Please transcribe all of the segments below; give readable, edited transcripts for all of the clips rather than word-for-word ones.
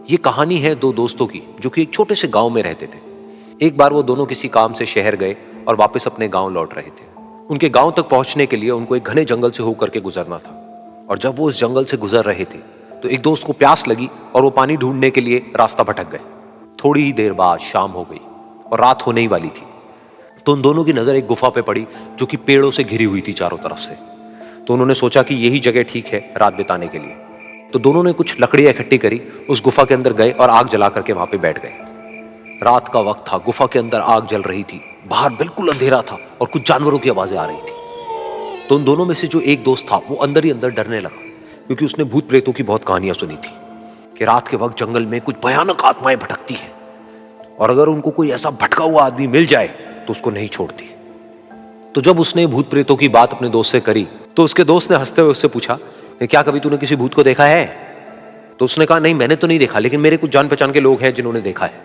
ये कहानी है दो दोस्तों की जो कि एक छोटे से गांव में रहते थे। एक बार वो दोनों किसी काम से शहर गए और वापस अपने गांव लौट रहे थे। उनके गांव तक पहुंचने के लिए उनको एक घने जंगल से होकर के गुजरना था और जब वो उस जंगल से गुजर रहे थे तो एक दोस्त को प्यास लगी और वो पानी ढूंढने के लिए रास्ता भटक गए। थोड़ी ही देर बाद शाम हो गई और रात होने ही वाली थी। तो उन दोनों की नजर एक गुफा पे पड़ी जो कि पेड़ों से घिरी हुई थी चारों तरफ से। तो उन्होंने सोचा कि यही जगह ठीक है रात बिताने के लिए। तो दोनों ने कुछ लकड़ियां इकट्ठी करी, उस गुफा के अंदर गए और आग जला करके वहां पे बैठ गए। रात का वक्त था, गुफा के अंदर आग जल रही थी, बाहर बिल्कुल अंधेरा था और कुछ जानवरों की आवाजें आ रही थी। तो उन दोनों में से जो एक दोस्त था वो अंदर ही अंदर डरने लगा, क्योंकि उसने भूत प्रेतों की बहुत कहानियां सुनी थी कि रात के वक्त जंगल में कुछ भयानक आत्माएं भटकती हैं और अगर उनको कोई ऐसा भटका हुआ आदमी मिल जाए तो उसको नहीं छोड़ती। तो जब उसने भूत प्रेतों की बात अपने दोस्त से करी तो उसके दोस्त ने हंसते हुए उससे पूछा, क्या कभी तूने किसी भूत को देखा है? तो उसने कहा, नहीं मैंने तो नहीं देखा, लेकिन मेरे कुछ जान पहचान के लोग हैं जिन्होंने देखा है।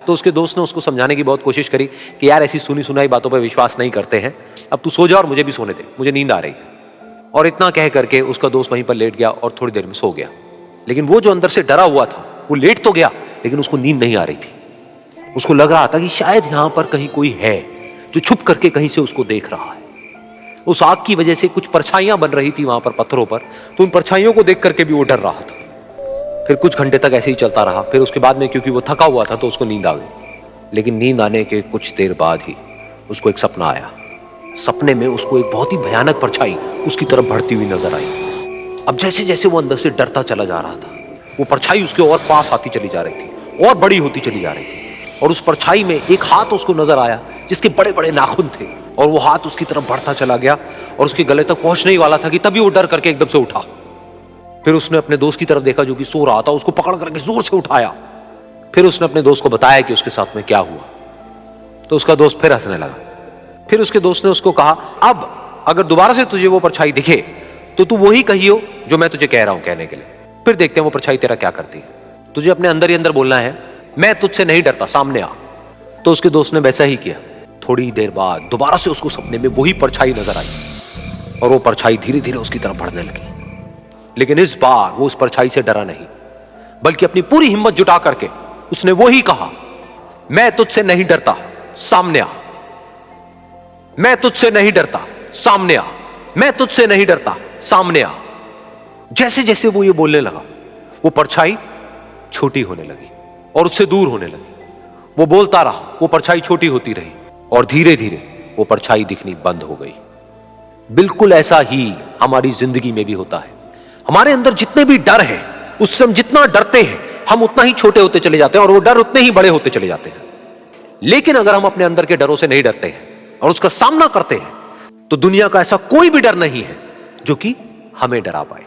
तो उसके दोस्त ने उसको समझाने की बहुत कोशिश करी कि यार ऐसी सुनी सुनाई बातों पर विश्वास नहीं करते हैं, अब तू सो जा और मुझे भी सोने दे, मुझे नींद आ रही है। और इतना कह करके उसका दोस्त वहीं पर लेट गया और थोड़ी देर में सो गया। लेकिन वो जो अंदर से डरा हुआ था वो लेट तो गया, लेकिन उसको नींद नहीं आ रही थी। उसको लग रहा था कि शायद यहां पर कहीं कोई है जो छुप करके कहीं से उसको देख रहा है। उस आग की वजह से कुछ परछाइयां बन रही थी वहां पर पत्थरों पर, तो उन परछाइयों को देख करके भी वो डर रहा था। फिर कुछ घंटे तक ऐसे ही चलता रहा। फिर उसके बाद में क्योंकि वो थका हुआ था तो उसको नींद आ गई। लेकिन नींद आने के कुछ देर बाद ही उसको एक सपना आया। सपने में उसको एक बहुत ही भयानक परछाई उसकी तरफ बढ़ती हुई नजर आई। अब जैसे जैसे वो अंदर से डरता चला जा रहा था, वो परछाई उसके और पास आती चली जा रही थी और बड़ी होती चली जा रही थी। और उस परछाई में एक हाथ उसको नजर आया जिसके बड़े बड़े नाखून थे, और वो हाथ उसकी तरफ बढ़ता चला गया और उसके गले तक पहुंचने ही वाला था कि तभी वो डर करके एकदम से उठा। फिर उसने अपने दोस्त की तरफ देखा जो कि सो रहा था, उसको पकड़ करके जोर से उठाया। फिर उसने अपने दोस्त को बताया कि उसके साथ में क्या हुआ। तो उसका दोस्त फिर हंसने लगा। फिर उसके दोस्त ने उसको कहा, अब अगर दोबारा से तुझे वो परछाई दिखे तो तू वही कहियो जो मैं तुझे कह रहा हूं कहने के लिए, फिर देखते हैं वो परछाई तेरा क्या करती है। तुझे अपने अंदर ही अंदर बोलना है, मैं तुझसे नहीं डरता, सामने आ। तो उसके दोस्त ने वैसा ही किया। थोड़ी देर बाद दोबारा से उसको सपने में वही परछाई नजर आई और वो परछाई धीरे धीरे उसकी तरफ बढ़ने लगी। लेकिन इस बार वो उस परछाई से डरा नहीं, बल्कि अपनी पूरी हिम्मत जुटा करके उसने वही कहा, मैं तुझसे नहीं डरता, सामने आ। मैं तुझसे नहीं डरता, सामने आ। मैं तुझसे नहीं डरता, सामने आ। जैसे जैसे वो ये बोलने लगा वो परछाई छोटी होने लगी और उससे दूर होने लगी। वो बोलता रहा, वो परछाई छोटी होती रही और धीरे धीरे वो परछाई दिखनी बंद हो गई। बिल्कुल ऐसा ही हमारी जिंदगी में भी होता है। हमारे अंदर जितने भी डर है, उससे हम जितना डरते हैं हम उतना ही छोटे होते चले जाते हैं और वो डर उतने ही बड़े होते चले जाते हैं। लेकिन अगर हम अपने अंदर के डरों से नहीं डरते हैं और उसका सामना करते हैं तो दुनिया का ऐसा कोई भी डर नहीं है जो कि हमें डरा पाए।